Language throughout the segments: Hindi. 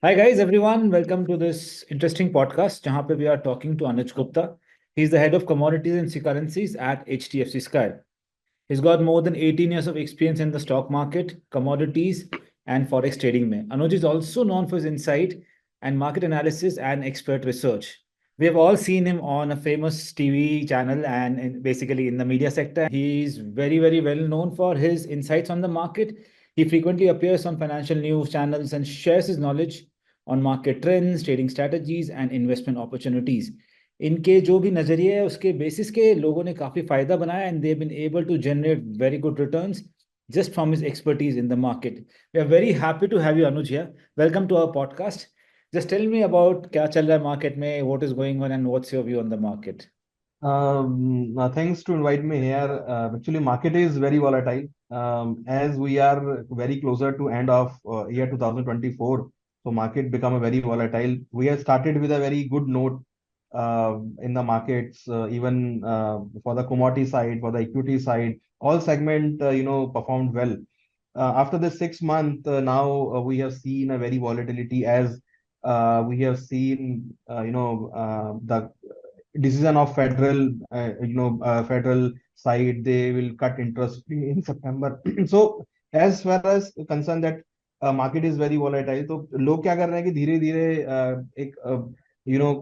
Hi guys, everyone. Welcome to this interesting podcast. जहाँ पे we are talking to Anuj Gupta. He's the head of commodities and currencies at HDFC Sky. He's got more than 18 years of experience in the stock market, commodities, and forex trading. Mein. Anuj is also known for his insight and market analysis and expert research. We have all seen him on a famous TV channel and basically in the media sector. He's very well known for his insights on the market. He frequently appears on financial news channels and shares his knowledge on market trends, trading strategies, and investment opportunities. इनके जो भी नजरिए है उसके बेसिस के लोगों ने काफी फायदा बनाया and they been able to generate very good returns just from his expertise in the market. We are very happy to have you, Anuj, here. Welcome to our podcast. Just tell me about क्या चल रहा है market में, what is going on, and what's your view on the market. Thanks to invite me here. Actually, market is very volatile. As we are very closer to end of year 2024, so market become a very volatile. We have started with a very good note in the markets, even for the commodity side, for the equity side, all segment performed well. After the 6 month, now we have seen a very volatility as we have seen the decision of federal side, they will cut interest in September. So as far as concerned that market is very volatile, तो लोग क्या कर रहे हैं कि धीरे धीरे एक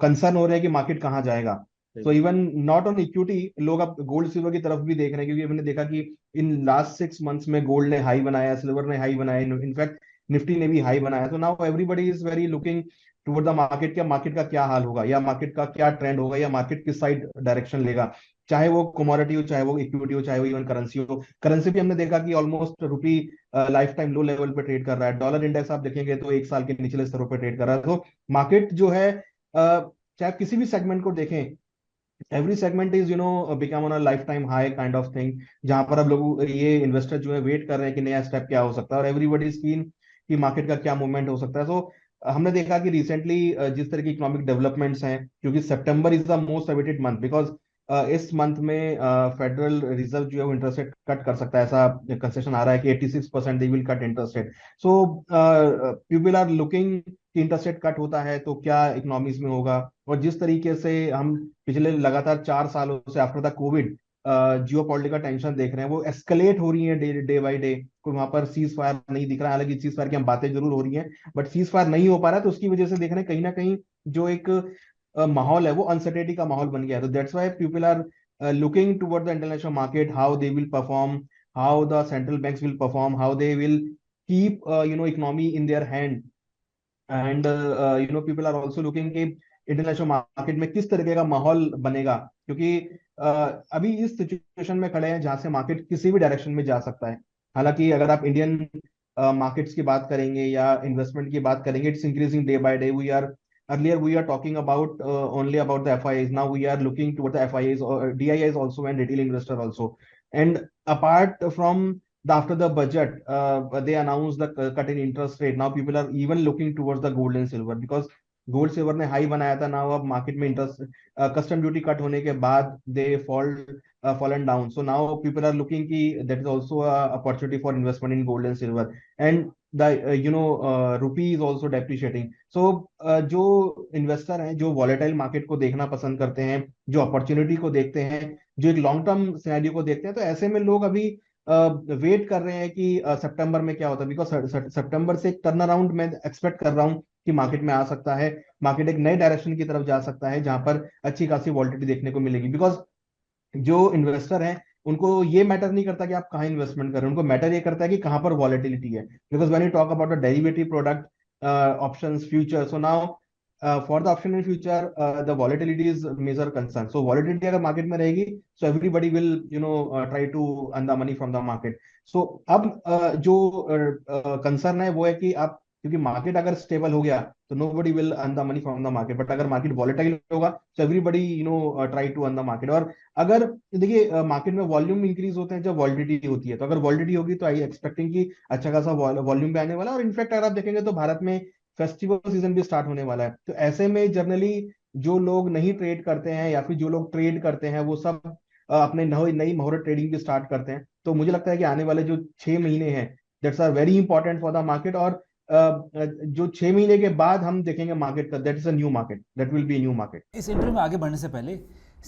कंसर्न हो रहे हैं कि मार्केट कहाँ जाएगा. So even not on equity, लोग अब गोल्ड सिल्वर की तरफ भी देख रहे हैं, क्योंकि हमने देखा कि इन लास्ट 6 मंथ्स में गोल्ड ने हाई बनाया, सिल्वर ने हाई बनाया, इनफैक्ट निफ्टी ने भी हाई बनाया. तो now everybody is very looking toward the market. क्या मार्केट का क्या हाल होगा, या मार्केट का क्या ट्रेंड होगा, या मार्केट किस साइड डायरेक्शन लेगा, चाहे वो कमोडिटी हो, चाहे वो इक्विटी हो, चाहे वो इवन करेंसी हो. करेंसी भी हमने देखा कि ऑलमोस्ट रुपी लाइफ टाइम लो लेवल पे ट्रेड कर रहा है. डॉलर इंडेक्स आप देखेंगे तो एक साल के निचले स्तरों पे ट्रेड कर रहा है. तो मार्केट जो है, चाहे किसी भी सेगमेंट को देखें, every segment is become on a life time high kind of thing, जहां पर अब लोग, ये इन्वेस्टर जो है, वेट कर रहे हैं कि नया स्टेप क्या हो सकता है, और एवरीबडी इज कीन कि मार्केट का क्या मूवमेंट हो सकता है. तो हमने देखा कि रिसेंटली जिस तरह की इकोनॉमिक डेवलपमेंट्स हैं, क्योंकि सितंबर is the most awaited month, because इस मंथ में फेडरल रिजर्व जो है वो इंटरेस्ट रेट कट कर सकता है. ऐसा कंसेशन आ रहा है कि 86% they will cut interest rate. So people are looking कि इंटरेस्ट रेट कट होता है तो क्या इकोनॉमीज में होगा. और जिस तरीके से हम पिछले लगातार 4 सालों से after the Covid Jio political tension देख रहे हैं, वो एस्केलेट हो रही है डे डे बाई डे. कोई वहां पर सीज फायर नहीं दिख रहा है, हालांकि सीज फायर की हम बातें जरूर हो रही हैं, बट सीज फायर नहीं हो पा रहा है. तो उसकी वजह से देख रहे हैं कहीं ना कहीं जो एक माहौल है वो अनसर्टेनिटी का माहौल बन गया है. तो that's why people are looking toward the international market, how they will perform, how the central banks will perform, how they will keep economy in their hand. And people are also looking कि इंटरनेशनल मार्केट में किस तरीके का माहौल बनेगा, क्योंकि अभी इस सिचुएशन में खड़े हैं जहां से मार्केट किसी भी डायरेक्शन में जा सकता है. हालांकि अगर आप इंडियन मार्केट्स की बात करेंगे या इन्वेस्टमेंट की बात करेंगे, it's increasing day by day. We are earlier we are talking about only about the FIIs. Now we are looking toward the FIIs or DIIs also, and retail investor also. And apart from after the budget, they announced the cut in interest rate. Now people are even looking towards the gold and silver, because gold silver ने हाई बनाया था. नाउ अब मार्केट में इंटरेस्ट कस्टम ड्यूटी कट होने के बाद they fallen down. So now people are looking कि that is also opportunity for investment in gold and silver. And the rupee is also depreciating. So जो इन्वेस्टर हैं, जो वॉलेटाइल मार्केट को देखना पसंद करते हैं, जो अपॉर्चुनिटी को देखते हैं, जो एक लॉन्ग टर्म सिनेरियो को देखते हैं, तो ऐसे में लोग अभी वेट कर रहे हैं कि सितंबर में क्या होता है. बिकॉज सितंबर से एक टर्न अराउंड मैं एक्सपेक्ट कर रहा हूँ कि मार्केट में आ सकता है. मार्केट एक नए डायरेक्शन की तरफ जा सकता है, जहां पर अच्छी खासी वॉलिटिलिटी देखने को मिलेगी. बिकॉज जो इन्वेस्टर हैं, उनको ये मैटर नहीं करता कि आप कहाँ इन्वेस्टमेंट कर रहे हैं, उनको मैटर ये करता है कि कहाँ पर वॉलिटिलिटी है. Because when you talk about a derivative product, options, future, so now for the option in future the volatility is major concern. So volatility अगर मार्केट में रहेगी, so everybody will try to earn the money from the market. So अब जो कंसर्न है वो है कि आप, क्योंकि मार्केट अगर स्टेबल हो गया तो nobody will earn the money from the market, but अगर मार्केट वॉलेटाइल होगा तो everybody try to earn the market. और अगर देखिए मार्केट में वॉल्यूम इंक्रीज होते हैं जब वॉलिडिटी होती है, तो अगर वॉलिडिटी होगी तो आई एक्सपेक्टिंग कि अच्छा खासा वॉल्यूम भी आने वाला है. और इनफैक्ट अगर आप देखेंगे तो भारत में फेस्टिवल सीजन भी स्टार्ट होने वाला है. तो ऐसे में जनरली जो लोग नहीं ट्रेड करते हैं, या फिर जो लोग ट्रेड करते हैं, वो सब अपने नई नई मुहूर्त ट्रेडिंग भी स्टार्ट करते हैं. तो मुझे लगता है कि आने वाले जो 6 महीने हैं, that's are very important for the market. और जो 6 महीने के बाद हम देखेंगे मार्केट का, that is a new market, that will B new market. इस इंटरव्यू में आगे बढ़ने से पहले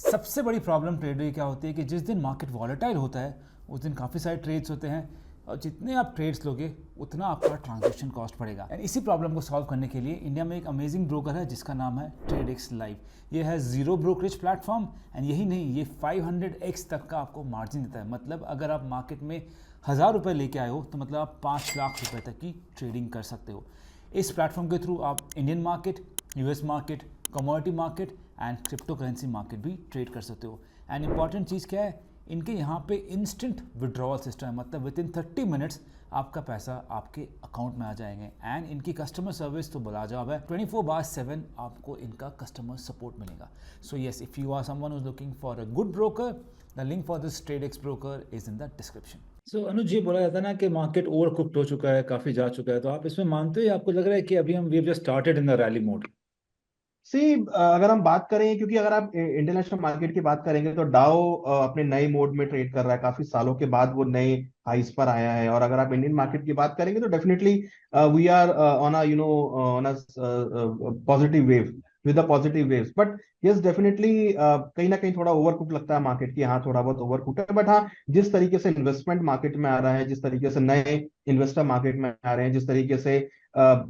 सबसे बड़ी प्रॉब्लम ट्रेडर की क्या होती है कि जिस दिन मार्केट वॉलेटाइल होता है उस दिन काफ़ी सारे ट्रेड्स होते हैं और जितने आप ट्रेड्स लोगे उतना आपका ट्रांजैक्शन कॉस्ट पड़ेगा। एंड इसी प्रॉब्लम को सॉल्व करने के लिए इंडिया में एक अमेजिंग ब्रोकर है जिसका नाम है ट्रेडेक्स लाइव। ये है जीरो ब्रोकरेज प्लेटफॉर्म एंड यही नहीं, ये 500x तक का आपको मार्जिन देता है। मतलब अगर आप मार्केट में 1000 रुपये लेके आए हो तो मतलब आप 5 लाख रुपए तक की ट्रेडिंग कर सकते हो। इस प्लेटफॉर्म के थ्रू आप Indian market, US market, commodity market and crypto currency market भी ट्रेड कर सकते हो। एंड इंपॉर्टेंट चीज़ क्या है, इनके यहाँ पे इंस्टेंट विड्रॉवल सिस्टम है, मतलब विद इन 30 मिनट्स आपका पैसा आपके अकाउंट में आ जाएंगे। एंड इनकी कस्टमर सर्विस तो लाजवाब है, 24/7 आपको इनका कस्टमर सपोर्ट मिलेगा। So yes, if you are someone who is looking for a good broker, the link for this Tradex broker is in the description. So Anuj, ये बोला जाता है ना कि मार्केट ओवर कुक्ड हो चुका है, काफ़ी जा चुका है, तो आप इसमें मानते हो या आपको लग रहा है कि अभी हम we have just started in the rally mode? See, अगर हम बात करें, क्योंकि अगर आप इंटरनेशनल मार्केट की बात करेंगे तो डाउ अपने नए मोड में ट्रेड कर रहा है, काफी सालों के बाद वो नए हाइस पर आया है। और अगर आप इंडियन मार्केट की बात करेंगे तो definitely we are on a on a positive wave, with the positive waves. But yes, definitely कहीं ना कहीं थोड़ा ओवरकुक लगता है मार्केट की, हाँ थोड़ा बहुत ओवरकुक है। बट हाँ, जिस तरीके से इन्वेस्टमेंट मार्केट में आ रहा है, जिस तरीके से नए इन्वेस्टर मार्केट में आ रहे हैं, जिस तरीके से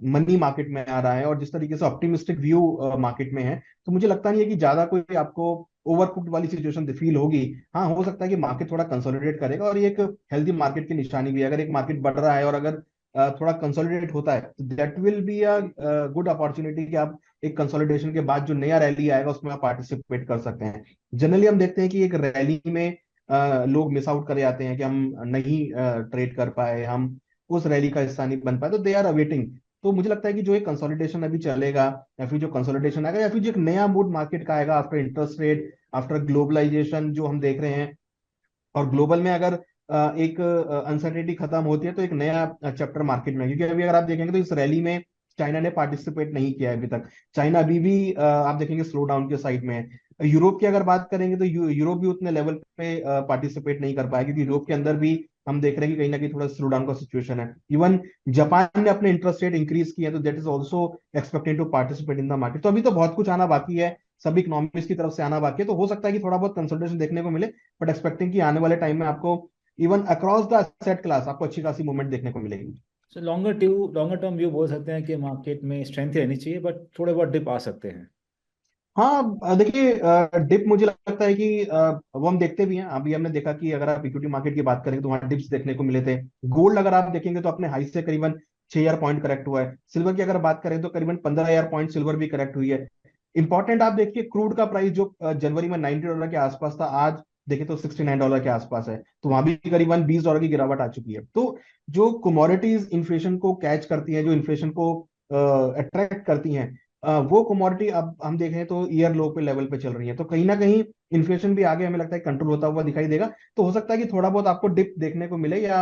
मनी मार्केट में आ रहा है, और जिस तरीके से ऑप्टिमिस्टिक व्यू मार्केट में है, तो मुझे लगता नहीं है कि ज्यादा कोई आपको ओवरकुक्ड वाली सिचुएशन फील होगी। हाँ, हो सकता है कि मार्केट थोड़ा कंसोलिडेट करेगा, और ये एक हेल्दी मार्केट की निशानी भी है। अगर एक मार्केट बढ़ रहा है और अगर थोड़ा कंसोलिडेट होता है तो that will be a good opportunity कि आप एक कंसोलिडेशन के बाद जो नया रैली आएगा उसमें आप पार्टिसिपेट कर सकते हैं। जनरली हम देखते हैं कि एक रैली में लोग मिस आउट कर जाते हैं कि हम नहीं ट्रेड कर पाए, हम उस रैली का हिस्सा नहीं बन पाए, तो दे आर अवेटिंग। तो मुझे लगता है कि जो एक कंसोलिडेशन अभी चलेगा, या फिर जो कंसोलिडेशन आएगा, या फिर जो एक नया मूड मार्केट का आएगा after interest rate, after globalisation जो हम देख रहे हैं, और ग्लोबल में अगर एक अनसर्टेनिटी खत्म होती है तो एक नया चैप्टर मार्केट में है। क्योंकि अभी अगर आप देखेंगे तो इस रैली में चाइना ने पार्टिसिपेट नहीं किया है अभी तक। चाइना अभी भी आप देखेंगे स्लो डाउन के साइड में है। यूरोप की अगर बात करेंगे तो यूरोप भी उतने लेवल पे पार्टिसिपेट नहीं कर पाया, क्योंकि यूरोप के अंदर भी हम देख रहे हैं कि कहीं ना कहीं थोड़ा स्लो डाउन का सिचुएशन है। इवन जापान ने अपने इंटरेस्ट रेट इंक्रीज किया, तो that is also expected to participate in the market. तो अभी तो बहुत कुछ आना बाकी है, सभी इकोनॉमिक्स की तरफ से आना बाकी है, तो हो सकता है कि थोड़ा बहुत कंसल्टेशन देखने को मिले। बट एक्सपेक्टिंग कि आने वाले टाइम में आपको even across the set class आपको अच्छी खासी मूवमेंट देखने को मिलेगी। सो लॉन्गर टर्म व्यू बोल सकते हैं कि मार्केट में स्ट्रेंथ रहनी चाहिए बट थोड़े बहुत डिप आ सकते हैं। हाँ, देखिए, डिप मुझे लगता है कि वो हम देखते भी हैं। अभी हमने देखा कि अगर आप इक्विटी मार्केट की बात करें तो वहाँ डिप्स देखने को मिले थे। गोल्ड अगर आप देखेंगे तो अपने हाई से करीबन 6,000 पॉइंट करेक्ट हुआ है। सिल्वर की अगर बात करें तो करीबन 15,000 पॉइंट सिल्वर भी करेक्ट हुई है। इंपॉर्टेंट आप देखिए, क्रूड का प्राइस जो जनवरी में $90 के आसपास था, आज देखे तो $69 के आसपास है, तो वहां भी करीबन $20 की गिरावट आ चुकी है। तो जो कमोडिटीज इन्फ्लेशन को कैच करती हैं, जो इन्फ्लेशन को अट्रैक्ट करती हैं, वो कमोडिटी अब हम देखें तो ईयर लो पे लेवल पे चल रही है। तो कहीं ना कहीं इन्फ्लेशन भी आगे हमें लगता है कंट्रोल होता हुआ दिखाई देगा। तो हो सकता है कि थोड़ा बहुत आपको डिप देखने को मिले, या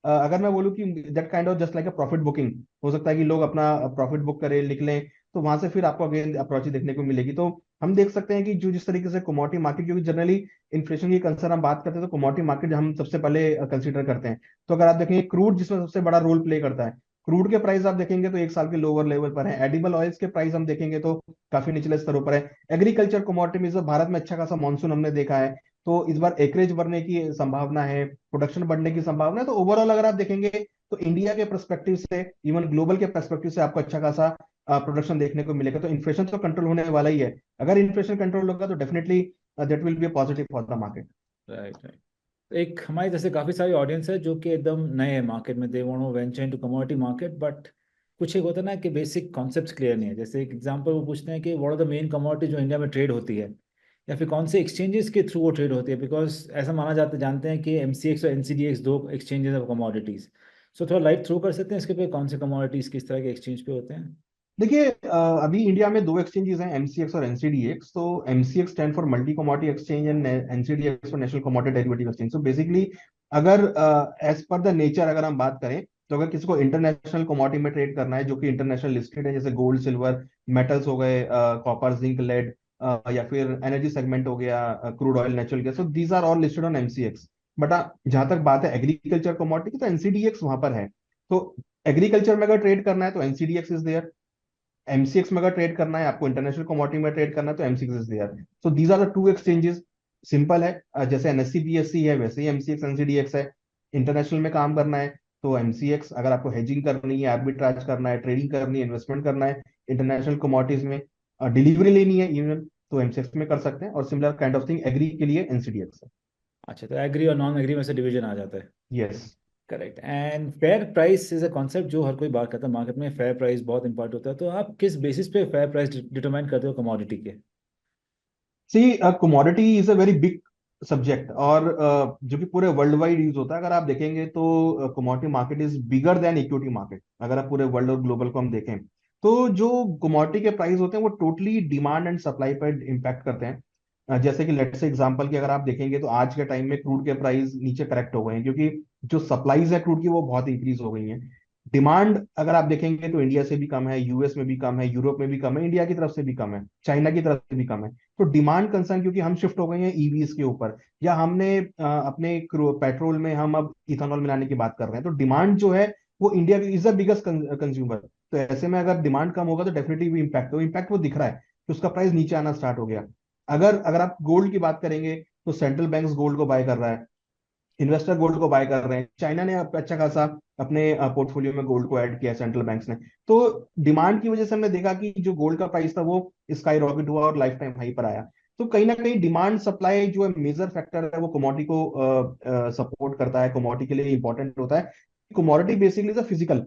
अगर मैं बोलूँ कि that kind of just like a profit booking, हो सकता है कि लोग अपना प्रॉफिट बुक करें, लिख लें, तो वहां से फिर आपको अगेन अप्रोच देखने को मिलेगी। तो हम देख सकते हैं कि जो जिस तरीके से कमोडिटी मार्केट, क्योंकि जनरली इन्फ्लेशन की कंसर्न हम बात करते हैं तो कमोडिटी मार्केट हम सबसे पहले कंसीडर करते हैं। तो अगर आप देखेंगे क्रूड जिसमें सबसे बड़ा रोल प्ले करता है, क्रूड के प्राइस आप देखेंगे तो 1 साल के लोअर लेवल पर है। एडिबल ऑयल्स के प्राइस हम देखेंगे तो काफी निचले स्तरों पर है। एग्रीकल्चर कमोडिटी में भारत में अच्छा खासा मानसून हमने देखा है, तो इस बार एकरेज बढ़ने की संभावना है, प्रोडक्शन बढ़ने की संभावना है। तो ओवरऑल अगर आप देखेंगे तो इंडिया के परस्पेक्टिव से, इवन ग्लोबल के परस्पेक्टिव से आपको अच्छा खासा प्रोडक्शन देखने को मिलेगा। तो इन्फ्लेशन तो कंट्रोल होने वाला ही है। अगर इन्फ्लेशन कंट्रोल होगा तो definitely that will B positive for the market. Right, right. एक हमारे जैसे काफ़ी सारी ऑडियंस है जो कि एकदम नए हैं मार्केट में, they want to venture into commodity market, but कुछ एक होता है ना कि बेसिक कॉन्सेप्ट्स क्लियर नहीं है। जैसे एक एग्जांपल वो पूछते हैं कि what are the main commodity जो इंडिया में ट्रेड होती है, या फिर कौन से एक्सचेंजेस के थ्रू वो ट्रेड होती है, बिकॉज ऐसा माना जाता जानते हैं कि एमसीएक्स और एनसीडीएक्स दो एक्सचेंजेस ऑफ कमोडिटीज। सो थोड़ा लाइट थ्रू कर सकते हैं इसके पे, कौन से कमोडिटीज किस तरह के एक्सचेंज पे होते हैं? देखिए, अभी इंडिया में दो एक्सचेंजेस हैं, एमसीएक्स और एनसीडीएक्स। तो MCX stand for multi commodity exchange, and NCDEX for national commodity derivative exchange. तो बेसिकली अगर एज पर द नेचर अगर हम बात करें, तो अगर किसी को इंटरनेशनल कमोडिटी में ट्रेड करना है जो कि इंटरनेशनल लिस्टेड है, जैसे गोल्ड, सिल्वर, मेटल्स हो गए, कॉपर, जिंक, लेड, या फिर एनर्जी सेगमेंट हो गया, क्रूड ऑयल, नेचुरल गैस, तो these are all listed on MCX. But जहां तक बात है एग्रीकल्चर कमोडिटी की, तो एनसीडीएक्स वहां पर है। तो एग्रीकल्चर में अगर ट्रेड करना है तो एनसीडीएक्स इज देयर, एमसीएक्स में अगर ट्रेड करना है, आपको इंटरनेशनल कमोडिटी में ट्रेड करना है तो MCX is there. So these are the two exchanges. Simple है, जैसे एनएससी बीएससी है वैसे ही एमसीएक्स एनसीडीएक्स है। इंटरनेशनल में काम करना है तो एमसीएक्स, अगर आपको हेजिंग करनी है, आर्बिट्राज करना है, ट्रेडिंग करनी है, इन्वेस्टमेंट करना है इंटरनेशनल कमोडिटीज में, डिलीवरी लेनी है इवन, तो एमसीएक्स में कर सकते हैं। और similar kind of thing agri के लिए एनसीडीएक्स है। अच्छा, तो एग्री और नॉन एग्री में से डिवीजन आ जाता है। Yes. Correct. And fair price is a concept जो हर कोई बात करता है मार्केट में, फेयर प्राइस बहुत इंपॉर्टेंट होता है। तो आप किस बेसिस पे फेयर प्राइस डिटरमाइन करते हो कमोडिटी के? See, commodity is a very big subject, और जो कि पूरे वर्ल्ड वाइड यूज होता है। अगर आप देखेंगे तो commodity market is bigger than equity market, अगर आप पूरे वर्ल्ड और ग्लोबल को हम देखें। तो जो कमोडिटी के प्राइस होते हैं वो टोटली डिमांड एंड सप्लाई पर इम्पैक्ट करते हैं। जैसे कि लेट्स से एग्जांपल की अगर आप देखेंगे तो आज के टाइम में क्रूड के प्राइस नीचे करेक्ट हो गए हैं, क्योंकि जो सप्लाईज है क्रूड की वो बहुत इंक्रीज हो गई हैं। डिमांड अगर आप देखेंगे तो इंडिया से भी कम है, यूएस में भी कम है, यूरोप में भी कम है, इंडिया की तरफ से भी कम है, चाइना की तरफ से भी कम है। तो डिमांड कंसर्न, क्योंकि हम शिफ्ट हो गए हैं ईवीज के ऊपर, या हमने अपने पेट्रोल में हम अब इथेनॉल मिलाने की बात कर रहे हैं, तो डिमांड जो है वो India is the biggest consumer. तो ऐसे में अगर डिमांड कम होगा तो डेफिनेटली भी इम्पैक्ट, तो इम्पैक्ट वो दिख रहा है कि उसका प्राइस नीचे आना स्टार्ट हो गया। अगर अगर आप गोल्ड की बात करेंगे तो सेंट्रल बैंक गोल्ड को बाय कर रहा है, इन्वेस्टर गोल्ड को बाय कर रहे हैं, चाइना ने अच्छा खासा अपने पोर्टफोलियो में गोल्ड को ऐड किया सेंट्रल बैंक्स ने। तो डिमांड की वजह से हमने देखा कि जो गोल्ड का प्राइस था वो स्काई रॉकेट हुआ और लाइफ टाइम हाई पर आया। तो कहीं ना कहीं डिमांड सप्लाई जो है मेजर फैक्टर है, वो कमोडिटी को सपोर्ट करता है, कमोडिटी के लिए इंपॉर्टेंट होता है। कमोडिटी बेसिकली इज फिजिकल,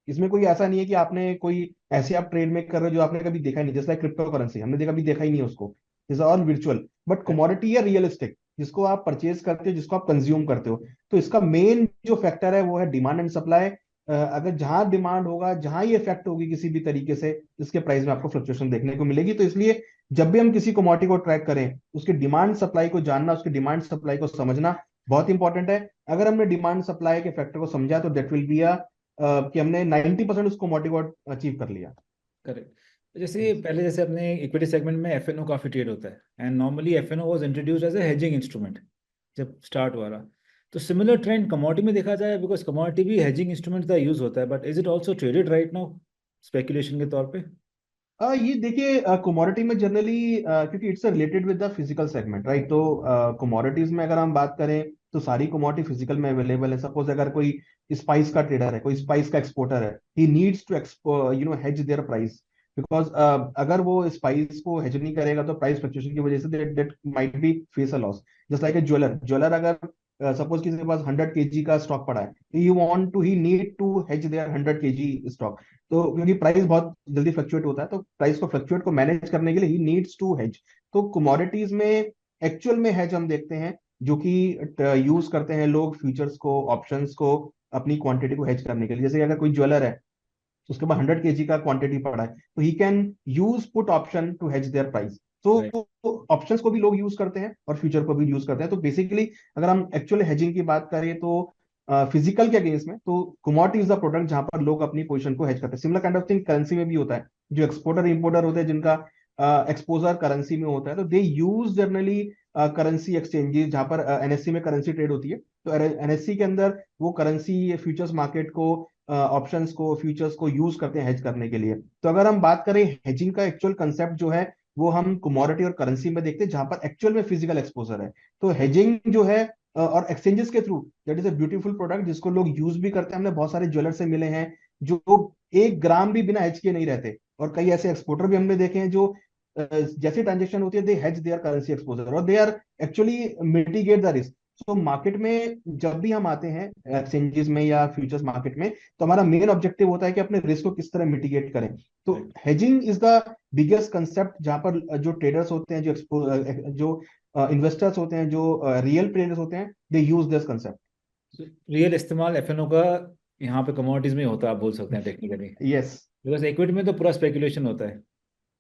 इसमें कोई ऐसा नहीं है कि आपने कोई ऐसे आप ट्रेड में कर रहे हो जो आपने कभी देखा ही नहीं, जैसे क्रिप्टो करेंसी हमने कभी देखा ही नहीं उसको, is all virtual. But commodity है रियलिस्टिक, जिसको आप परचेज करते हो, जिसको आप कंज्यूम करते हो। तो इसका मेन जो फैक्टर है वो है डिमांड एंड सप्लाई। अगर जहां डिमांड होगा, जहां ये इफेक्ट होगी किसी भी तरीके से, इसके प्राइस में आपको फ्लक्चुएशन देखने को मिलेगी। तो इसलिए जब भी हम किसी कमोडिटी को ट्रैक करें, उसकी डिमांड सप्लाई को जानना, उसकी डिमांड सप्लाई को समझना बहुत इंपॉर्टेंट है। अगर हमने डिमांड सप्लाई के फैक्टर को समझा तो दैट विल बी कि हमने 90% उस कमोडिटी को अचीव कर लिया। करेक्ट। जैसे पहले जैसे अपने इक्विटी सेगमेंट में एफएनओ काफी ट्रेड होता है, and normally FNO was introduced as a hedging instrument जब स्टार्ट हुआ रहा। तो सिमिलर ट्रेंड कमोडिटी में देखा जाए, बिकॉज कमोडिटी भी हेजिंग इंस्ट्रूमेंट का यूज होता है, but is it also traded right now speculation के तौर पे? ये देखिए, कमोडिटी में जनरली, क्योंकि it's related with the physical segment right, तो कमोडिटीज में अगर हम बात करें तो सारी कमोडिटी फिजिकल में अवेलेबल है। सपोज अगर कोई स्पाइस का ट्रेडर है, कोई स्पाइस का एक्सपोर्टर है, he needs to hedge their price, because अगर वो स्पाइस को हेज नहीं करेगा तो प्राइस फ्लक्चुएशन की वजह से that might be face a loss. Just like a jeweller, jeweller अगर सपोज किसी के पास 100 kg का स्टॉक पड़ा है, he need to hedge their 100 kg stock. तो क्योंकि प्राइस बहुत जल्दी फ्लक्चुएट होता है, तो प्राइस को फ्लक्चुएट को मैनेज करने के लिए ही नीड्स टू हेज। तो कमोडिटीज में एक्चुअल में हेज हम देखते हैं, जो कि यूज करते हैं लोग फ्यूचर्स को, ऑप्शंस को, अपनी क्वांटिटी को हेज करने के लिए। जैसे अगर कोई ज्वेलर है, उसके पास 100 kg का क्वांटिटी पड़ा है, तो he can use put option to hedge their price. Right. तो ऑप्शंस को भी लोग यूज करते हैं और फ्यूचर को भी यूज करते हैं। तो बेसिकली अगर हम एक्चुअल हेजिंग की बात करें तो फिजिकल के अगेंस्ट में, तो कमोडिटी इज द प्रोडक्ट जहां पर लोग अपनी पोजीशन को हेज करते हैं। Similar kind of thing currency में भी होता है, जो एक्सपोर्टर इंपोर्टर होते हैं जिनका एक्सपोजर करेंसी में होता है, तो दे यूज जनरली करेंसी एक्सचेंजेस, जहां पर एनएससी में करेंसी ट्रेड होती है। तो एनएससी के अंदर वो करेंसी फ्यूचर्स मार्केट को, ऑप्शंस को, फ्यूचर्स को यूज करते हैं हेज करने के लिए। तो अगर हम बात करें हेजिंग का एक्चुअल कंसेप्ट जो है, वो हम कमोडिटी और करेंसी में देखते हैं, जहां पर एक्चुअल में फिजिकल एक्सपोजर है। तो हेजिंग जो है और एक्सचेंजेस के through, that is a beautiful product जिसको लोग यूज भी करते हैं। हमने बहुत सारे ज्वेलर से मिले हैं जो 1 ग्राम भी बिना हेज किए नहीं रहते, और कई ऐसे एक्सपोर्टर भी हमने देखे हैं जो जैसे ट्रांजेक्शन होती है they hedge their currency exposure और they are actually mitigate the risk. तो मार्केट में जब भी हम आते हैं, एक्सचेंजेस में या फ्यूचर्स मार्केट में, तो हमारा मेन ऑब्जेक्टिव होता है कि अपने रिस्क को किस तरह मिटिगेट करें। तो hedging is the biggest concept, जहां पर जो ट्रेडर्स होते हैं, जो इन्वेस्टर्स होते हैं, जो रियल ट्रेडर्स होते हैं, दे यूज दिस कंसेप्ट। रियल इस्तेमाल एफएनओ का यहाँ पे कमोडिटीज में होता है, आप बोल सकते हैं टेक्निकली, यस। बिकॉज इक्विटी में तो पूरा स्पेकुलेशन होता है।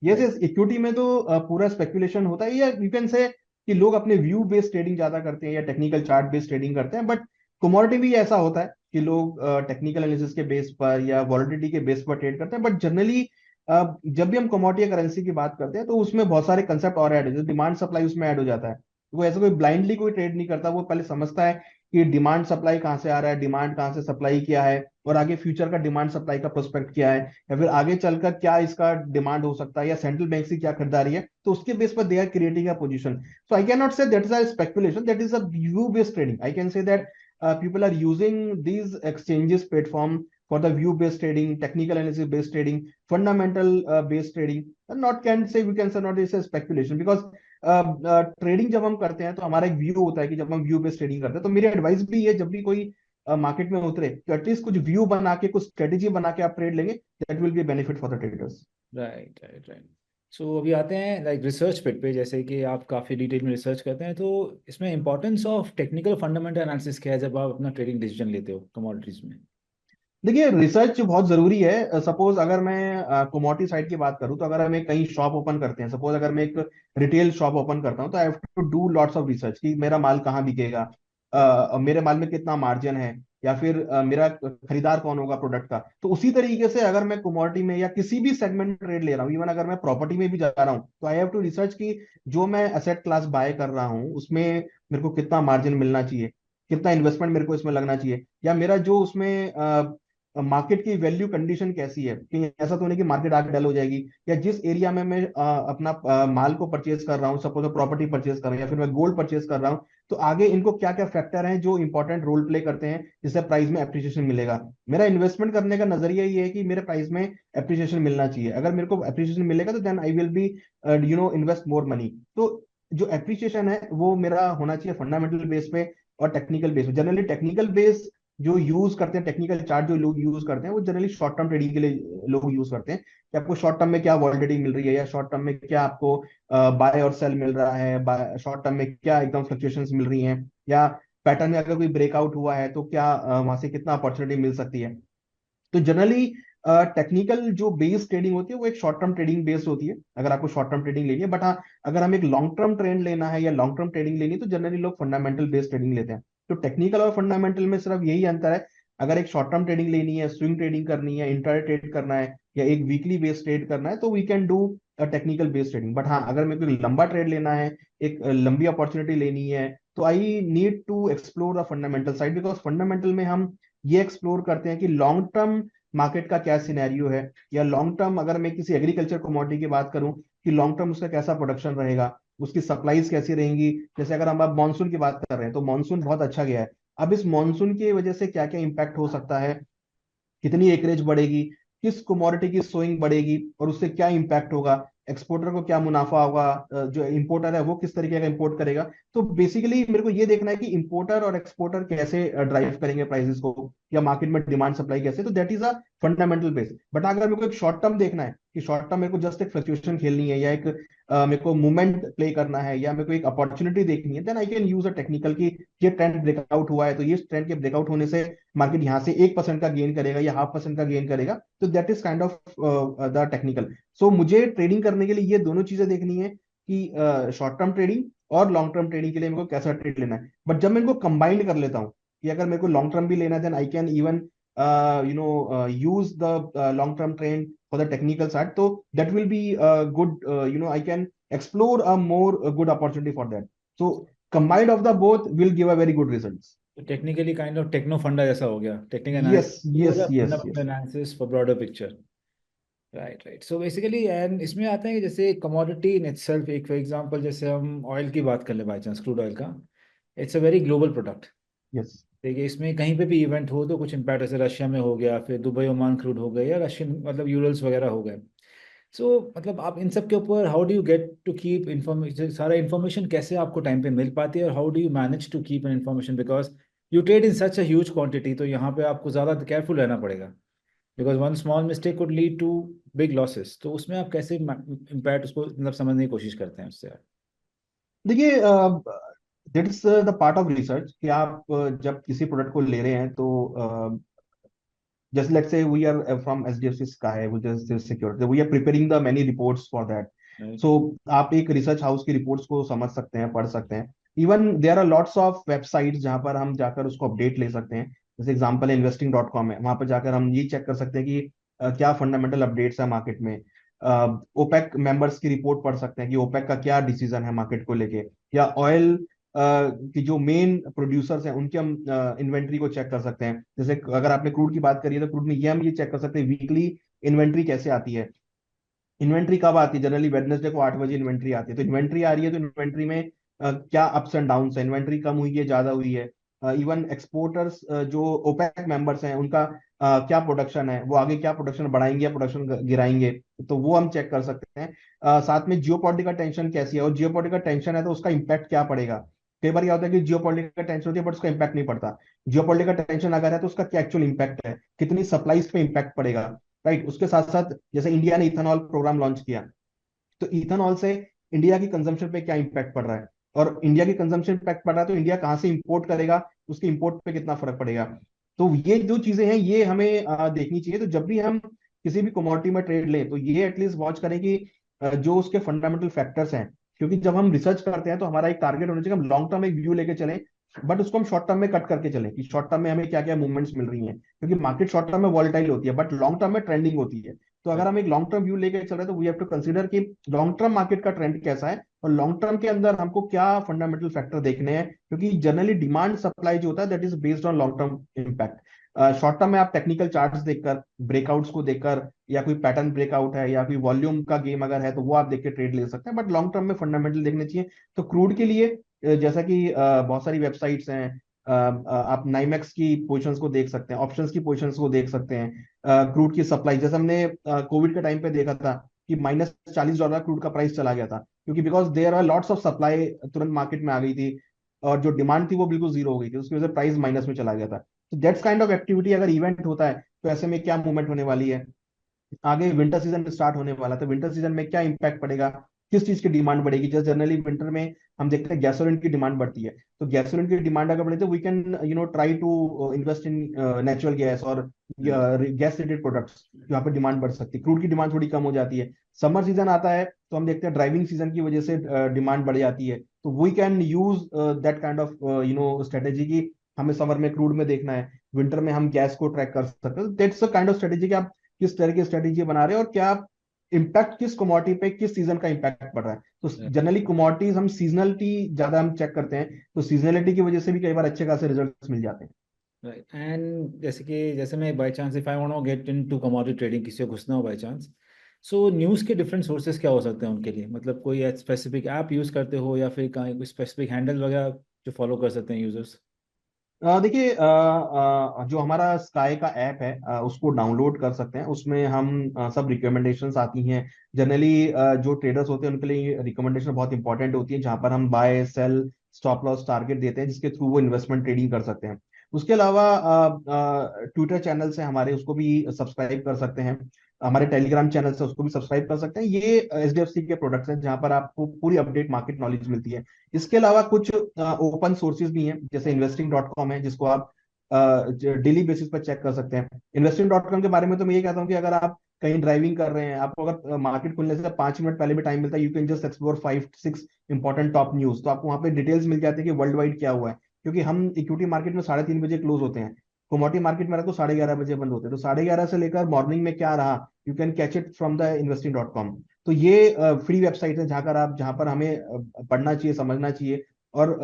Yes right. यस, इक्विटी में तो पूरा स्पेकुलेशन होता है, या यू कैन से कि लोग अपने व्यू बेस्ड ट्रेडिंग ज्यादा करते हैं या टेक्निकल चार्ट बेस्ड ट्रेडिंग करते हैं। बट कमोडिटी भी ऐसा होता है कि लोग टेक्निकल एनालिसिस के बेस पर या वॉलिडिटी के बेस पर ट्रेड करते हैं। बट जनरली जब भी हम कमोडिटी या करेंसी की बात करते हैं तो उसमें बहुत सारे कंसेप्ट और ऐड हो, डिमांड सप्लाई उसमें ऐड हो जाता है। वो ऐसा कोई ब्लाइंडली कोई ट्रेड नहीं करता, वो पहले समझता है कि डिमांड सप्लाई कहाँ से आ रहा है, डिमांड कहाँ से सप्लाई किया है, और आगे फ्यूचर का डिमांड सप्लाई का प्रोस्पेक्ट क्या है, या फिर आगे चलकर क्या इसका डिमांड हो सकता है, या सेंट्रल बैंक से क्या खरीदारी है, तो उसके बेस पर they are creating a position. So I can not say that is a speculation, that is a view based trading. I can say that people are using these exchanges platform for the view based trading, technical analysis based trading, fundamental based trading. And not can say, we can say not is a speculation, because trading जब हम करते हैं तो हमारा एक व्यू होता है कि जब हम व्यू बेस्ड ट्रेडिंग करते हैं, तो मेरी एडवाइस भी है जब भी कोई मार्केट में उतरे तो एटलीस्ट कुछ व्यू बना के, कुछ स्ट्रेटेजी बना के आप ट्रेड लेंगे, that will be benefit for the traders. Right right right. So अभी आते हैं लाइक रिसर्च पिट पे, जैसे कि आप काफ़ी डिटेल में रिसर्च करते हैं, तो इसमें importance of technical fundamental analysis क्या है जब आप अपना ट्रेडिंग डिसीजन लेते हो कमोडिटीज में? देखिए, रिसर्च बहुत जरूरी है. सपोज अगर मैं कमोडिटी साइड की बात करूं, तो अगर हम एक कहीं शॉप ओपन करते हैं, सपोज अगर मैं एक रिटेल शॉप ओपन करता हूं, तो I have to do lots of research कि मेरा माल कहाँ बिकेगा, मेरे माल में कितना मार्जिन है, या फिर मेरा खरीदार कौन होगा प्रोडक्ट का. तो उसी तरीके से अगर मैं कमोडिटी में या किसी भी सेगमेंट में ट्रेड ले रहा हूँ, इवन अगर मैं प्रॉपर्टी में भी जा रहा हूँ, तो आई हैव टू रिसर्च कि जो मैं एसेट क्लास बाय कर रहा हूँ उसमें मेरे को कितना मार्जिन मिलना चाहिए, कितना इन्वेस्टमेंट मेरे को इसमें लगना चाहिए, या मेरा जो उसमें मार्केट की वैल्यू कंडीशन कैसी है, कहीं ऐसा तो नहीं कि मार्केट आगे डल हो जाएगी, या जिस एरिया में मैं अपना माल को परचेज कर रहा हूँ, सपोज प्रॉपर्टी परचेज कर रहा हूँ या फिर मैं गोल्ड परचेज कर रहा हूँ, तो आगे इनको क्या क्या फैक्टर हैं जो इंपॉर्टेंट रोल प्ले करते हैं जिससे प्राइस में एप्रिसिएशन मिलेगा. मेरा इन्वेस्टमेंट करने का नजरिया ये है कि मेरे प्राइस में एप्रिसिएशन मिलना चाहिए. अगर मेरे को एप्रिसिएशन मिलेगा तो then I will be invest more money. तो जो एप्रिसिएशन है वो मेरा होना चाहिए फंडामेंटल बेस पे और टेक्निकल बेस पे. जनरली टेक्निकल बेस जो यूज करते हैं, टेक्निकल चार्ट जो लोग यूज करते हैं, वो जनरली शॉर्ट टर्म ट्रेडिंग के लिए लोग यूज करते हैं कि आपको शॉर्ट टर्म में क्या वॉलिडिटी मिल रही है, या शॉर्ट टर्म में क्या आपको बाय और सेल मिल रहा है, शॉर्ट टर्म में क्या एकदम फ्लक्चुएशंस मिल रही हैं, या पैटर्न में अगर कोई ब्रेकआउट हुआ है तो क्या वहां से कितना अपॉर्चुनिटी मिल सकती है. तो जनरली टेक्निकल जो बेस ट्रेडिंग होती है वो एक शॉर्ट टर्म ट्रेडिंग बेस्ड होती है, अगर आपको शॉर्ट टर्म ट्रेडिंग लेनी है. बट हाँ, अगर हम एक लॉन्ग टर्म ट्रेंड लेना है या लॉन्ग टर्म ट्रेडिंग लेनी है, तो जनरली लोग फंडामेंटल बेस्ड ट्रेडिंग लेते हैं. तो टेक्निकल और फंडामेंटल में सिर्फ यही अंतर है. अगर एक शॉर्ट टर्म ट्रेडिंग लेनी है, स्विंग ट्रेडिंग करनी है, इंट्राडे ट्रेड करना है, या एक वीकली बेस्ड ट्रेड करना है, तो we can do technical based trading. But हाँ, अगर मेरे को लंबा ट्रेड लेना है, एक लंबी अपॉर्चुनिटी लेनी है, तो I need to explore the fundamental side, because fundamental में हम ये एक्सप्लोर करते हैं कि लॉन्ग टर्म मार्केट का क्या सिनेरियो है, या लॉन्ग टर्म अगर मैं किसी एग्रीकल्चर कमोडिटी की बात करूं कि लॉन्ग टर्म उसका कैसा प्रोडक्शन रहेगा, उसकी सप्लाईज कैसी रहेंगी. जैसे अगर हम अब मानसून की बात कर रहे हैं, तो मानसून बहुत अच्छा गया है. अब इस मानसून की वजह से क्या क्या इंपैक्ट हो सकता है, कितनी एकरेज बढ़ेगी, किस कमोडिटी की सोइंग बढ़ेगी, और उससे क्या इंपैक्ट होगा, एक्सपोर्टर को क्या मुनाफा होगा, जो इंपोर्टर है वो किस तरीके का इंपोर्ट करेगा. तो बेसिकली मेरे को ये देखना है कि इंपोर्टर और एक्सपोर्टर कैसे ड्राइव करेंगे प्राइसेस को, या मार्केट में डिमांड सप्लाई कैसे. तो that is a fundamental base. But अगर मेरे को एक शॉर्ट टर्म देखना है कि शॉर्ट टर्म मेरे को जस्ट एक फ्लक्चुएशन खेलनी है, या एक मेरे को मूवमेंट प्ले करना है, या मेरे को एक अपॉर्चुनिटी देखनी है, then I can use a technical की ये ट्रेंड ब्रेकआउट हुआ है, तो ये ट्रेंड के ब्रेकआउट होने से मार्केट यहाँ से 1% का गेन करेगा या 0.5% का गेन करेगा, तो that is kind of the technical. So मुझे ट्रेडिंग करने के लिए ये दोनों चीजें देखनी है कि शॉर्ट टर्म ट्रेडिंग और लॉन्ग टर्म ट्रेडिंग के लिए मेरे को कैसा ट्रेड लेना है. बट जब मैं इनको कंबाइंड कर लेता हूँ कि अगर मेरे को लॉन्ग टर्म भी लेना है, then I can even use the long term trend for the technical side, so that will be good. I can explore a more good opportunity for that. So combined of the both will give a very good results. तो टेक्निकली काइंड ऑफ टेक्नो फंडा जैसा हो गया, टेक्निकल Yes, एनालिसिस हो yes, गया, yes, fundamental yes. Analysis for broader picture. Right right. So basically and इसमें आता है कि जैसे कमोडिटी इन इटसेल्फ, एक फॉर एग्जांपल जैसे हम ऑयल की बात कर ले बाई चांस, क्रूड ऑयल का, it's a very global product. Yes. देखिए इसमें कहीं पे भी इवेंट हो तो कुछ इम्पैक्ट, जैसे रशिया में हो गया, फिर दुबई ओमान क्रूड हो गए, या रशियन मतलब यूरल्स वगैरह हो गए. सो मतलब आप इन सब के ऊपर how do you get to keep information, सारा इन्फॉर्मेशन कैसे आपको टाइम पे मिल पाती है, और how do you manage to keep an information, because you trade in such a huge quantity, तो यहाँ पे आपको ज़्यादा केयरफुल रहना पड़ेगा, because one small mistake could lead to big losses. तो उसमें आप कैसे इम्पैक्ट उसको मतलब समझने की कोशिश करते हैं उससे? देखिए, that is the part of research कि आप जब किसी प्रोडक्ट को ले रहे हैं, तो just let's say we are from SDFC Sky, which is the security, we are preparing the many reports for that. Right. So आप एक रिसर्च हाउस की रिपोर्ट्स को समझ सकते हैं, पढ़ सकते हैं. Even there are lots of websites जहां पर हम जाकर उसको अपडेट ले सकते हैं. जैसे एग्जांपल investing.com है, वहां पर जाकर हम ये चेक कर सकते हैं कि क्या फंडामेंटल अपडेट्स है मार्केट में. ओपेक मेंबर्स की रिपोर्ट पढ़ सकते हैं कि ओपेक का क्या डिसीजन है मार्केट को लेके, या ऑयल कि जो मेन प्रोड्यूसर्स हैं उनके हम इन्वेंट्री को चेक कर सकते हैं। जैसे अगर आपने क्रूड की बात करी है तो क्रूड में ये हम ये चेक कर सकते हैं वीकली इन्वेंट्री कैसे आती है। इन्वेंट्री कब आती है? जनरली वेडनेसडे को 8 बजे इन्वेंट्री आती है। तो इन्वेंट्री आ रही है तो इन्वेंट्री में क्या अप्स एंड डाउन्स है, इन्वेंट्री कम हुई है, ज्यादा हुई है। इवन एक्सपोर्टर्स जो ओपेक मेंबर्स हैं उनका क्या प्रोडक्शन है, वो आगे क्या प्रोडक्शन बढ़ाएंगे या प्रोडक्शन गिराएंगे, तो वो हम चेक कर सकते हैं। साथ में जियोपॉलिटिकल टेंशन कैसी है, और जियोपॉलिटिकल टेंशन है तो उसका इम्पैक्ट क्या पड़ेगा। कई बार क्या होता है कि जियोपॉलिटिकल टेंशन होती है बट उसका इम्पैक्ट नहीं पड़ता। जियोपॉलिटिकल टेंशन अगर है तो उसका क्या एक्चुअल इम्पैक्ट है, कितनी सप्लाईज पे इम्पैक्ट पड़ेगा। राइट, उसके साथ साथ जैसे इंडिया ने इथेनॉल प्रोग्राम लॉन्च किया, तो इथेनॉल से इंडिया की कंजम्पशन पे क्या इम्पैक्ट पड़ रहा है, और इंडिया की कंजम्पशन इम्पैक्ट पड़ रहा है तो इंडिया कहाँ से इंपोर्ट करेगा, उसके इंपोर्ट पे कितना फर्क पड़ेगा। तो ये जो चीजें हैं ये हमें देखनी चाहिए। तो जब भी हम किसी भी कमोडिटी में ट्रेड लें तो ये एटलीस्ट वॉच करें कि जो उसके फंडामेंटल फैक्टर्स हैं। क्योंकि जब हम रिसर्च करते हैं तो हमारा एक टारगेट होना चाहिए, हम लॉन्ग टर्म एक व्यू लेके चलें, बट उसको हम शॉर्ट टर्म में कट करके चलें कि शॉर्ट टर्म में हमें क्या क्या मूवमेंट्स मिल रही हैं, क्योंकि मार्केट शॉर्ट टर्म में वॉलेटाइल होती है बट लॉन्ग टर्म में ट्रेंडिंग होती है। तो अगर हम एक लॉन्ग टर्म व्यू लेके चल रहे हैं तो वी हैव टू कंसीडर कि लॉन्ग टर्म मार्केट का ट्रेंड कैसा है, और लॉन्ग टर्म के अंदर हमको क्या फंडामेंटल फैक्टर देखने हैं, क्योंकि जनरली डिमांड सप्लाई जो होता है that is based on long term impact. Short term में आप टेक्निकल चार्ट्स देखकर, ब्रेकआउट्स को देखकर, या कोई पैटर्न ब्रेकआउट है या कोई वॉल्यूम का गेम अगर है तो वो आप देख के ट्रेड ले सकते हैं, बट लॉन्ग टर्म में फंडामेंटल देखने चाहिए। तो क्रूड के लिए जैसा कि बहुत सारी वेबसाइट्स हैं, आप नाइमेक्स की पोजीशंस को देख सकते हैं, ऑप्शंस की पोजीशंस को देख सकते हैं। क्रूड की सप्लाई जैसे हमने कोविड के टाइम पे देखा था कि -$40 क्रूड का प्राइस चला गया था, क्योंकि because there are lots of supply तुरंत मार्केट में आ गई थी, और जो डिमांड थी वो बिल्कुल जीरो हो गई थी, उसकी वजह से प्राइस माइनस में चला गया था। तो दैट्स काइंड ऑफ एक्टिविटी अगर इवेंट होता है तो ऐसे में क्या मूवमेंट होने वाली है। आगे विंटर सीजन स्टार्ट होने वाला, तो विंटर सीजन में क्या इंपैक्ट पड़ेगा, किस चीज की डिमांड बढ़ेगी। जैसे जनरली विंटर में हम देखते हैं गैसोलीन की डिमांड बढ़ती है, तो गैसोलीन की डिमांड अगर बढ़े तो we can try to invest in natural gas और गैस रिलेटेड प्रोडक्ट्स, यहाँ पर डिमांड बढ़ सकती है। क्रूड की डिमांड थोड़ी कम हो जाती है। समर सीजन आता है तो हम देखते हैं ड्राइविंग सीजन की वजह से डिमांड बढ़ जाती है, तो we can use that kind of strategy की हमें समर में क्रूड में देखना है, विंटर में हम गैस को ट्रैक कर सकते हैं। That's a kind of strategy कि आप किस तरह की स्ट्रेटेजी बना रहे हैं और क्या इम्पैक्ट किस कमोडिटी पे किस सीजन का इम्पैक्ट पड़ रहा है। तो जनरली कमोडिटीज हम सीजनलिटी ज्यादा हम चेक करते हैं, तो सीजनलिटी की वजह से भी कई बार अच्छे खासे रिजल्ट्स मिल जाते हैं। राइट, एंड जैसे मैं by chance if I want to get into commodity trading, किसी को घुसना हो बाय चांस, सो न्यूज़ के डिफरेंट सोर्सेज क्या हो सकते हैं उनके लिए? मतलब कोई स्पेसिफिक ऐप यूज़ करते हो या फिर कहीं कोई स्पेसिफिक हैंडल वगैरह जो फॉलो कर सकते हैं यूजर्स? देखिए, जो हमारा स्काई का ऐप है उसको डाउनलोड कर सकते हैं। उसमें हम सब रिकमेंडेशंस आती हैं। जनरली जो ट्रेडर्स होते हैं उनके लिए रिकमेंडेशन बहुत इंपॉर्टेंट होती है, जहां पर हम buy sell stop loss target देते हैं, जिसके थ्रू वो इन्वेस्टमेंट ट्रेडिंग कर सकते हैं। उसके अलावा ट्विटर चैनल से हमारे, उसको भी सब्सक्राइब कर सकते हैं। हमारे टेलीग्राम चैनल से उसको भी सब्सक्राइब कर सकते हैं। ये एचडीएफसी के प्रोडक्ट्स हैं जहां पर आपको पूरी अपडेट मार्केट नॉलेज मिलती है। इसके अलावा कुछ ओपन सोर्सेज भी हैं, जैसे investing.com है, जिसको आप डेली बेसिस पर चेक कर सकते हैं। investing.com के बारे में तो मैं ये कहता हूँ कि अगर आप कहीं ड्राइविंग कर रहे हैं, आपको अगर मार्केट खुलने से 5 मिनट पहले भी टाइम मिलता है, you can just explore 5-6 important top news, तो आपको वहाँ पे डिटेल्स मिल जाती है कि वर्ल्ड वाइड क्या हुआ है। क्योंकि हम इक्विटी मार्केट में 3:30 बजे क्लोज होते हैं, कमोडिटी मार्केट में तो 11:30 बजे बंद होते हैं, तो 11:30 से लेकर मॉर्निंग में क्या रहा, you can catch it from the investing.com। तो ये फ्री वेबसाइट है जहाँ पर हमें पढ़ना चाहिए, समझना चाहिए, और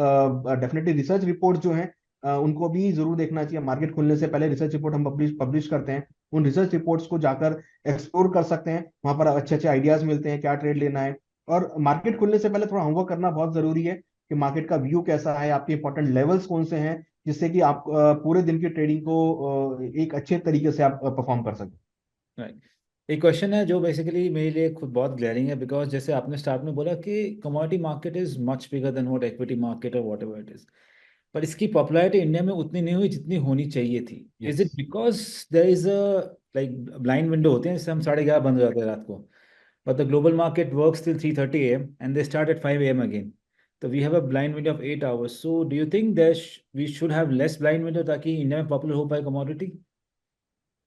डेफिनेटली रिसर्च रिपोर्ट जो हैं उनको भी जरूर देखना चाहिए। मार्केट खुलने से पहले रिसर्च रिपोर्ट हम पब्लिश करते हैं, उन रिसर्च रिपोर्ट्स को जाकर एक्सप्लोर कर सकते हैं। वहां पर अच्छे अच्छे आइडियाज मिलते हैं क्या ट्रेड लेना है। और मार्केट खुलने से पहले थोड़ा होमवर्क करना बहुत जरूरी है कि मार्केट का व्यू कैसा है, आपके इंपॉर्टेंट लेवल्स कौन से हैं, जिससे कि आप पूरे दिन की ट्रेडिंग को एक अच्छे तरीके से आप परफॉर्म कर सकें। राइट, एक क्वेश्चन है जो बेसिकली मेरे लिए खुद बहुत ग्लैरिंग है, बिकॉज जैसे आपने स्टार्ट में बोला कि commodity market is much bigger than what equity market और वॉट एवर इट इज, पर इसकी पॉपुलैरिटी इंडिया में उतनी नहीं हुई जितनी होनी चाहिए थी। Is yes. It because there is a like blind window होते हैं जिससे हम 11:30 बंद हो जाते हैं रात को, but the global market works till 3:30 a.m. and they start at 5 a.m. again. So we have a blind window of 8 hours. So do you think we should have less blind window ताकि इंडिया में पॉपुलर हो पाए कमोडिटी?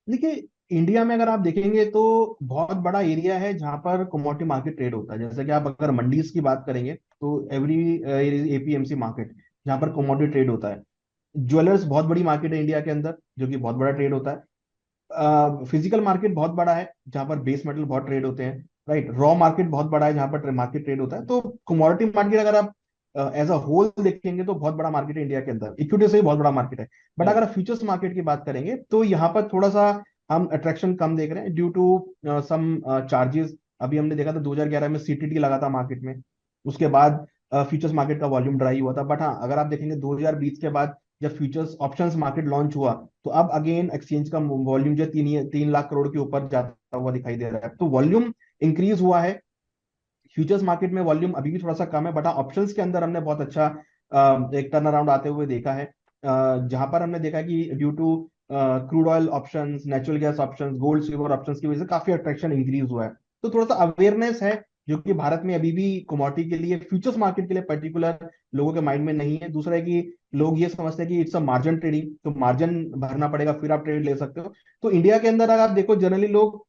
देखिए, इंडिया में अगर आप देखेंगे तो बहुत बड़ा एरिया है जहां पर कमोडिटी मार्केट ट्रेड होता है। जैसे कि आप अगर मंडीज की बात करेंगे तो एवरी एपीएमसी मार्केट जहां पर कमोडिटी ट्रेड होता है। ज्वेलर्स बहुत बड़ी मार्केट है इंडिया के अंदर, जो कि बहुत बड़ा ट्रेड होता है। फिजिकल मार्केट बहुत बड़ा है जहां पर बेस मेटल बहुत ट्रेड होते हैं। राइट, रॉ मार्केट बहुत बड़ा है जहां पर मार्केट ट्रेड होता है। तो कमोडिटी मार्केट अगर आप एज अ होल देखेंगे तो बहुत बड़ा मार्केट है इंडिया के अंदर, इक्विटी से भी बहुत बड़ा मार्केट है। बट अगर फ्यूचर्स मार्केट की बात करेंगे तो यहाँ पर थोड़ा सा हम अट्रैक्शन कम देख रहे हैं ड्यू टू सम चार्जेस। अभी हमने देखा था 2011 में सीटीटी लगा था मार्केट में, उसके बाद फ्यूचर्स मार्केट का वॉल्यूम ड्राई हुआ था। बट हाँ, अगर आप देखेंगे 2020 के बाद जब फ्यूचर्स ऑप्शंस मार्केट लॉन्च हुआ तो अब अगेन एक्सचेंज का वॉल्यूम जो 3 लाख करोड़ के ऊपर जाता हुआ दिखाई दे रहा है। तो वॉल्यूम इंक्रीज हुआ है। फ्यूचर्स मार्केट में वॉल्यूम अभी भी थोड़ा सा कम है, बट हाँ ऑप्शंस के अंदर हमने बहुत अच्छा एक टर्न अराउंड आते हुए देखा है। जहां पर हमने देखा कि due to crude oil options, natural gas options, gold silver options की वजह से काफी अट्रैक्शन इंक्रीज हुआ है। तो थोड़ा सा अवेयरनेस है जो कि भारत में अभी भी कमोडिटी के लिए, फ्यूचर्स मार्केट के लिए पर्टिकुलर लोगों के माइंड में नहीं है। दूसरा है कि लोग ये समझते हैं कि इट्स अ मार्जिन ट्रेडिंग, तो मार्जिन भरना पड़ेगा फिर आप ट्रेड ले सकते हो। तो इंडिया के अंदर अगर आप देखो जनरली लोग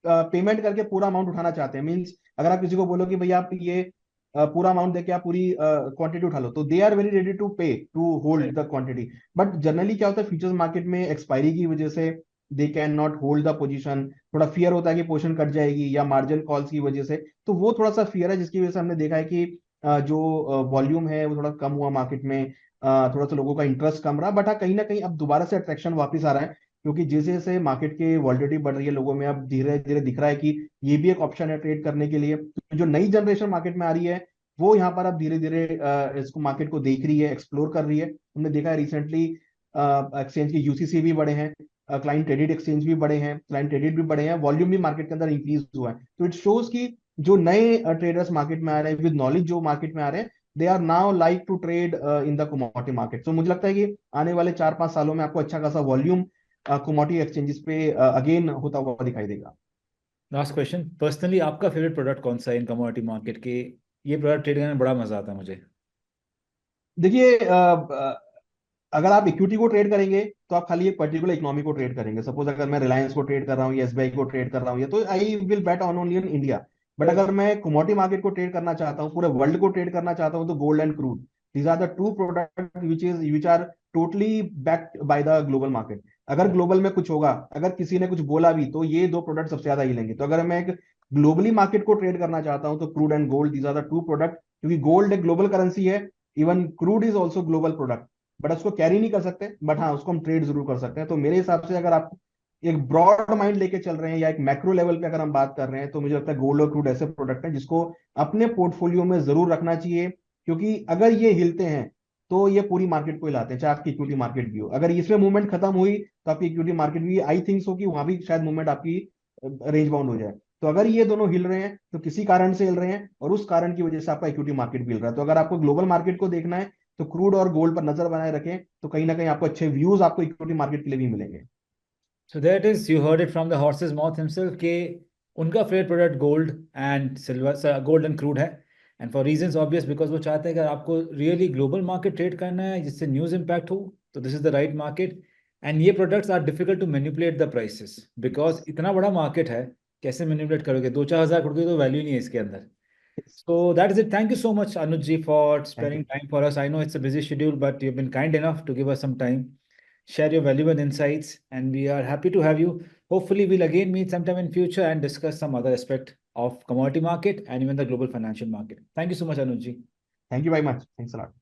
पेमेंट करके पूरा अमाउंट उठाना चाहते हैं। मींस अगर आप किसी को बोलो कि भैया आप ये पूरा अमाउंट देके आप पूरी क्वांटिटी उठा लो, तो they are very ready to pay to hold the quantity. But generally क्या होता है, फ्यूचर्स मार्केट में एक्सपायरी की वजह से they can not hold the position. थोड़ा फियर होता है कि पोजीशन कट जाएगी, या मार्जिन कॉल्स की वजह से। तो वो थोड़ा सा फियर है जिसकी वजह से हमने देखा है कि जो वॉल्यूम है वो थोड़ा कम हुआ मार्केट में। थोड़ा सा लोगों का इंटरेस्ट कम रहा। बट हाँ, कहीं ना कहीं अब दोबारा से अट्रैक्शन वापस आ रहा है, क्योंकि जैसे जैसे मार्केट की वॉलिडिटी बढ़ रही है लोगों में, अब धीरे धीरे दिख रहा है कि ये भी एक ऑप्शन है ट्रेड करने के लिए। तो जो नई जनरेशन मार्केट में आ रही है वो यहाँ पर अब धीरे धीरे इसको मार्केट को देख रही है, एक्सप्लोर कर रही है। हमने देखा है रिसेंटली एक्सचेंज के यूसीसी भी बढ़े हैं, क्लाइंट क्रेडिट एक्सचेंज भी बढ़े हैं, क्लाइंट क्रेडिट भी बढ़े हैं, वॉल्यूम भी मार्केट के अंदर इंक्रीज हुआ है। तो इट शोज कि जो नए ट्रेडर्स मार्केट में आ रहे हैं विद नॉलेज, जो मार्केट में आ रहे हैं, they are now like to trade in the commodity market. तो मुझे लगता है कि आने वाले 4-5 सालों में आपको अच्छा खासा वॉल्यूम कमोडिटी एक्सचेंजेस पे अगेन होता हुआ दिखाई देगा। लास्ट क्वेश्चन, पर्सनली आपका फेवरेट प्रोडक्ट कौन सा है इन कमोडिटी मार्केट के? ये प्रोडक्ट ट्रेड करने में बड़ा मजा आता है मुझे। देखिए अगर आप इक्विटी को ट्रेड करेंगे तो आप खाली एक पर्टिकुलर इकोनॉमी को ट्रेड करेंगे। सपोज अगर मैं रिलायंस को ट्रेड कर रहा हूँ या एसबीआई को ट्रेड कर रहा हूँ, या तो I will bet on only in India. But अगर मैं कमोडिटी मार्केट को ट्रेड करना चाहता हूँ, पूरे वर्ल्ड को ट्रेड करना चाहता हूँ, तो gold and crude, these are the two product which are totally backed by the global market. अगर ग्लोबल में कुछ होगा, अगर किसी ने कुछ बोला भी, तो ये दो प्रोडक्ट सबसे ज्यादा हिलेंगे। तो अगर मैं एक ग्लोबली मार्केट को ट्रेड करना चाहता हूँ तो crude and gold, these are the two product. क्योंकि गोल्ड एक ग्लोबल करेंसी है, even crude is also global product. But उसको कैरी नहीं कर सकते, बट हाँ उसको हम ट्रेड जरूर कर सकते हैं। तो मेरे हिसाब से अगर आप एक ब्रॉड माइंड लेके चल रहे हैं या एक मैक्रो लेवल पे अगर हम बात कर रहे हैं, तो मुझे लगता है गोल्ड और क्रूड ऐसे प्रोडक्ट हैं जिसको अपने पोर्टफोलियो में जरूर रखना चाहिए। क्योंकि अगर ये हिलते हैं तो ये पूरी मार्केट को हिलाते हैं, चाहे आपकी इक्विटी मार्केट भी हो। अगर इसमें मूवमेंट खत्म हुई तो आपकी इक्विटी मार्केट भी, आई थिंक सो कि वहां भी शायद मूवमेंट आपकी रेंज बाउंड हो जाए। तो अगर ये दोनों हिल रहे हैं तो किसी कारण से हिल रहे हैं, और उस कारण की वजह से आपका इक्विटी मार्केट भी हिल रहा है। तो अगर आपको ग्लोबल मार्केट को देखना है तो क्रूड और गोल्ड पर नजर बनाए रखें, तो कहीं ना कहीं आपको अच्छे व्यूज आपको इक्विटी मार्केट के लिए भी मिलेंगे। So that is, you heard it from the horse's mouth himself कि उनका favourite product gold and silver, gold and crude है। And for reasons obvious, because वो चाहते हैं कि अगर आपको रियली ग्लोबल मार्केट ट्रेड करना है जिससे न्यूज़ इम्पैक्ट हो, तो this is the right market. And ये products are difficult to manipulate the prices, because इतना बड़ा मार्केट है, कैसे मैनिपुलेट करोगे? 2-4 हज़ार करोड़ की तो वैल्यू नहीं है इसके अंदर। So that is it. Thank you so much, Anuj ji, for thank sparing you. time for us. I know it's a busy schedule, but you've been kind enough to give us some time, share your valuable insights, and we are happy to have you. Hopefully, we'll again meet sometime in future and discuss some other aspect of commodity market and even the global financial market. Thank you so much, Anuj ji. Thank you very much, thanks a lot.